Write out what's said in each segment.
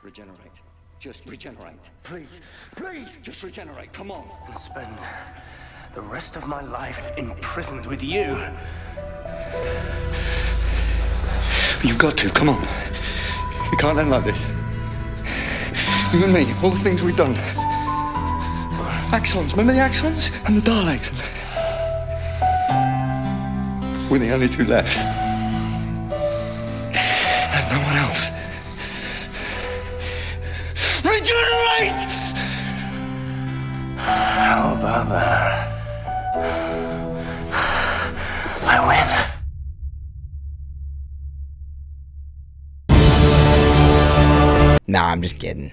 Regenerate. Just regenerate. Please, please, just regenerate. Come on. I'll spend the rest of my life imprisoned with you. You've got to. Come on. We can't end like this. You and me, all the things we've done. Axons. Remember the Axons? And the Daleks. We're the only two left. There's no one else. Regenerate! How about that? I win. Nah, I'm just kidding.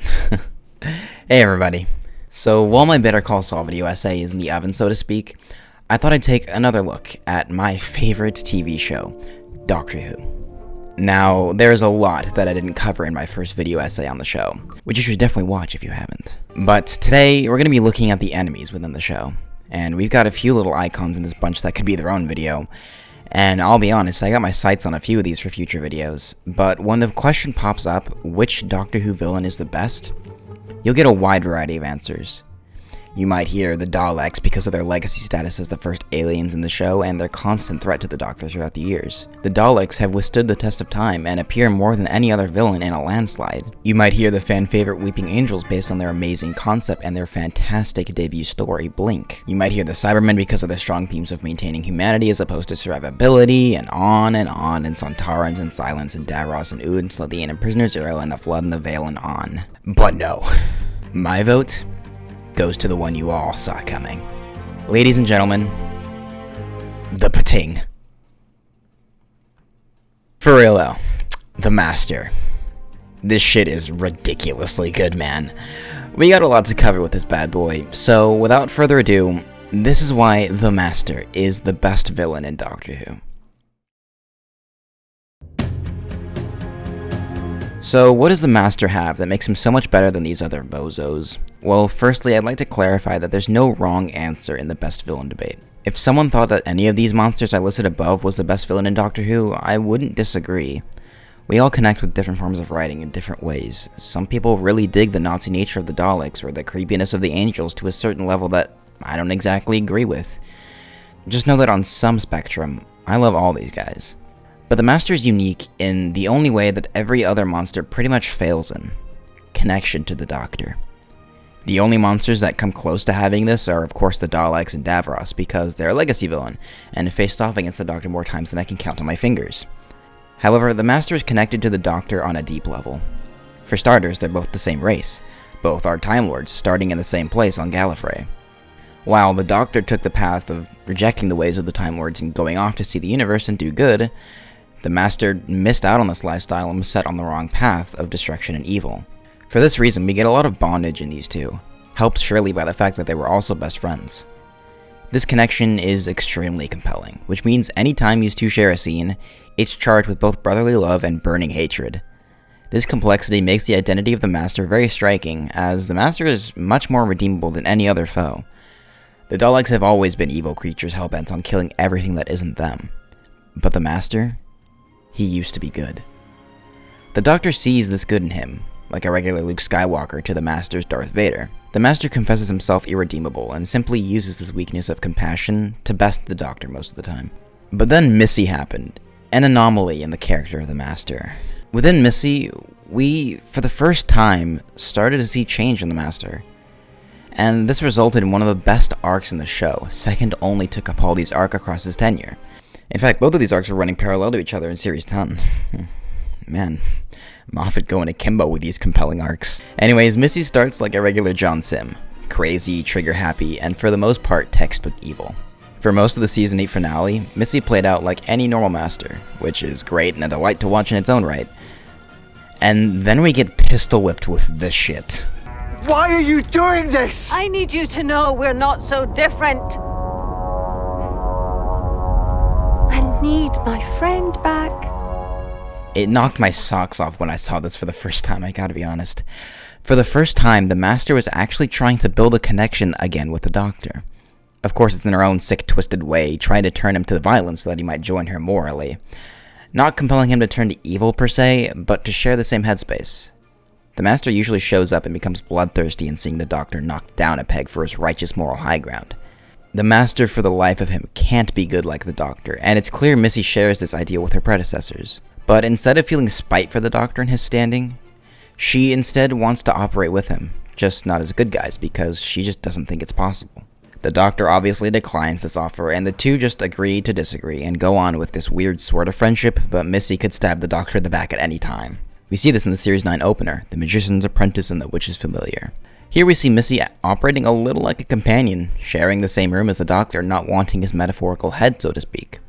Hey everybody. So while my Better Call Saul video essay is in the oven, so to speak, I thought I'd take another look at my favorite TV show, Doctor Who. Now, there's a lot that I didn't cover in my first video essay on the show, which you should definitely watch if you haven't. But today, we're going to be looking at the enemies within the show, and we've got a few little icons in this bunch that could be their own video, and I'll be honest, I got my sights on a few of these for future videos, but when the question pops up, which Doctor Who villain is the best, you'll get a wide variety of answers. You might hear the Daleks because of their legacy status as the first aliens in the show and their constant threat to the Doctor throughout the years. The Daleks have withstood the test of time and appear more than any other villain in a landslide. You might hear the fan favorite Weeping Angels based on their amazing concept and their fantastic debut story, Blink. You might hear the Cybermen because of their strong themes of maintaining humanity as opposed to survivability, and on, and Sontarans and Silence and Davros and Ood and Slitheen and Prisoner Zero and the Flood and the Veil and on. But no. My vote goes to the one you all saw coming. Ladies and gentlemen, the Pating. For real though, the Master. This shit is ridiculously good, man. We got a lot to cover with this bad boy, so without further ado, this is why the Master is the best villain in Doctor Who. So what does the Master have that makes him so much better than these other bozos? Well, firstly, I'd like to clarify that there's no wrong answer in the best villain debate. If someone thought that any of these monsters I listed above was the best villain in Doctor Who, I wouldn't disagree. We all connect with different forms of writing in different ways. Some people really dig the Nazi nature of the Daleks or the creepiness of the Angels to a certain level that I don't exactly agree with. Just know that on some spectrum, I love all these guys. But the Master is unique in the only way that every other monster pretty much fails in: connection to the Doctor. The only monsters that come close to having this are of course the Daleks and Davros, because they're a legacy villain, and have faced off against the Doctor more times than I can count on my fingers. However, the Master is connected to the Doctor on a deep level. For starters, they're both the same race. Both are Time Lords, starting in the same place on Gallifrey. While the Doctor took the path of rejecting the ways of the Time Lords and going off to see the universe and do good, the Master missed out on this lifestyle and was set on the wrong path of destruction and evil. For this reason, we get a lot of bondage in these two, helped surely by the fact that they were also best friends. This connection is extremely compelling, which means anytime these two share a scene, it's charged with both brotherly love and burning hatred. This complexity makes the identity of the Master very striking, as the Master is much more redeemable than any other foe. The Daleks have always been evil creatures hellbent on killing everything that isn't them. But the Master? He used to be good. The Doctor sees this good in him, like a regular Luke Skywalker to the Master's Darth Vader. The Master confesses himself irredeemable and simply uses this weakness of compassion to best the Doctor most of the time. But then Missy happened, an anomaly in the character of the Master. Within Missy, we, for the first time, started to see change in the Master. And this resulted in one of the best arcs in the show, second only to Capaldi's arc across his tenure. In fact, both of these arcs were running parallel to each other in Series 10. Man, Moffat going akimbo with these compelling arcs. Anyways, Missy starts like a regular John Sim. Crazy, trigger-happy, and for the most part, textbook evil. For most of the Season 8 finale, Missy played out like any normal Master, which is great and a delight to watch in its own right. And then we get pistol-whipped with this shit. Why are you doing this? I need you to know we're not so different. I need my friend back. It knocked my socks off when I saw this for the first time, I gotta be honest. For the first time, the Master was actually trying to build a connection again with the Doctor. Of course, it's in her own sick, twisted way, trying to turn him to violence so that he might join her morally. Not compelling him to turn to evil per se, but to share the same headspace. The Master usually shows up and becomes bloodthirsty in seeing the Doctor knocked down a peg for his righteous moral high ground. The Master, for the life of him, can't be good like the Doctor, and it's clear Missy shares this ideal with her predecessors. But instead of feeling spite for the Doctor and his standing, she instead wants to operate with him, just not as good guys, because she just doesn't think it's possible. The Doctor obviously declines this offer, and the two just agree to disagree and go on with this weird sort of friendship, but Missy could stab the Doctor in the back at any time. We see this in the Series 9 opener, The Magician's Apprentice and the Witch's Familiar. Here we see Missy operating a little like a companion, sharing the same room as the Doctor, not wanting his metaphorical head, so to speak.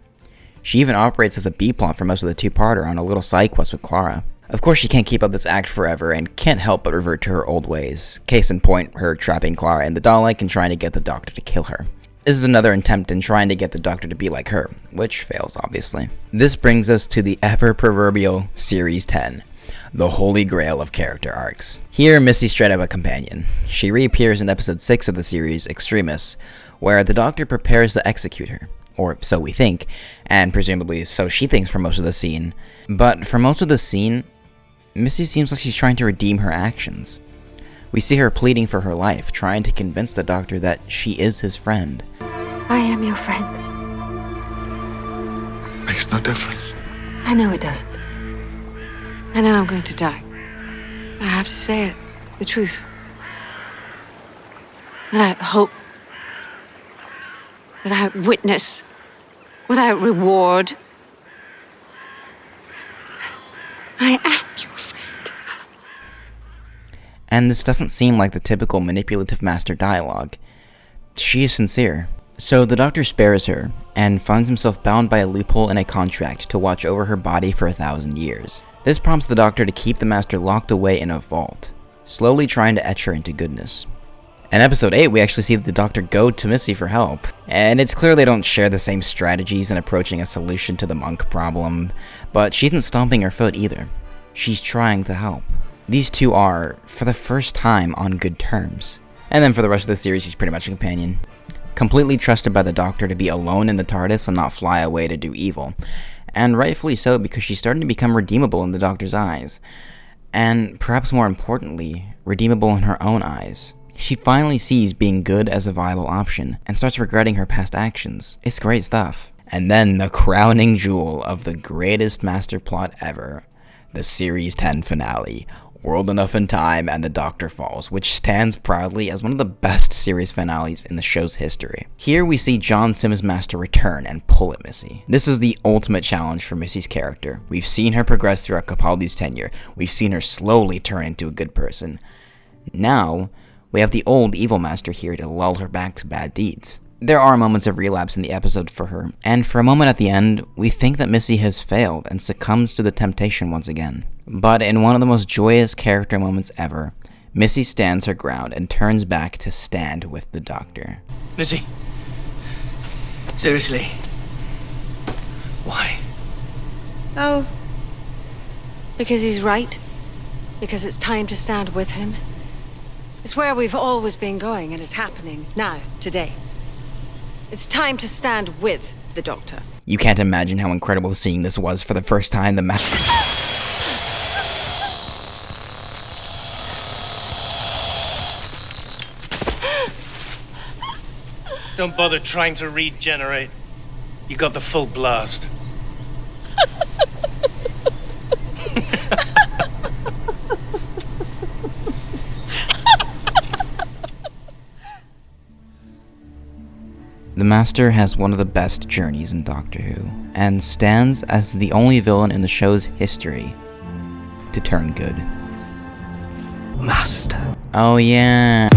She even operates as a B-plot for most of the two-parter on a little side quest with Clara. Of course, she can't keep up this act forever and can't help but revert to her old ways. Case in point, her trapping Clara in the Dalek and trying to get the Doctor to kill her. This is another attempt in trying to get the Doctor to be like her, which fails, obviously. This brings us to the ever-proverbial Series 10. The holy grail of character arcs. Here, Missy's straight up a companion. She reappears in episode 6 of the series, Extremis, where the Doctor prepares to execute her. Or so we think, and presumably so she thinks for most of the scene. But for most of the scene, Missy seems like she's trying to redeem her actions. We see her pleading for her life, trying to convince the Doctor that she is his friend. I am your friend. Makes no difference. I know it doesn't. I know I'm going to die. I have to say it, the truth. Without hope, without witness, without reward. I am your friend. And this doesn't seem like the typical manipulative Master dialogue. She is sincere. So the Doctor spares her, and finds himself bound by a loophole in a contract to watch over her body for 1,000 years. This prompts the Doctor to keep the Master locked away in a vault, slowly trying to etch her into goodness. In episode 8, we actually see the Doctor go to Missy for help, and it's clear they don't share the same strategies in approaching a solution to the monk problem, but she isn't stomping her foot either. She's trying to help. These two are, for the first time, on good terms. And then for the rest of the series, she's pretty much a companion. Completely trusted by the Doctor to be alone in the TARDIS and not fly away to do evil. And rightfully so, because she's starting to become redeemable in the Doctor's eyes. And perhaps more importantly, redeemable in her own eyes. She finally sees being good as a viable option, and starts regretting her past actions. It's great stuff. And then the crowning jewel of the greatest master plot ever. The Series 10 finale. World Enough in Time and the Doctor Falls, which stands proudly as one of the best series finales in the show's history. Here we see John Simm's Master return and pull at Missy. This is the ultimate challenge for Missy's character. We've seen her progress throughout Capaldi's tenure. We've seen her slowly turn into a good person. Now, we have the old evil Master here to lull her back to bad deeds. There are moments of relapse in the episode for her, and for a moment at the end, we think that Missy has failed and succumbs to the temptation once again. But in one of the most joyous character moments ever, Missy stands her ground and turns back to stand with the Doctor. Missy. Seriously. Why? Oh, because he's right. Because it's time to stand with him. It's where we've always been going, and it's happening now, today. It's time to stand with the Doctor. You can't imagine how incredible seeing this was for the first time. The Master... Don't bother trying to regenerate. You got the full blast. The Master has one of the best journeys in Doctor Who, and stands as the only villain in the show's history to turn good. Master. Oh yeah.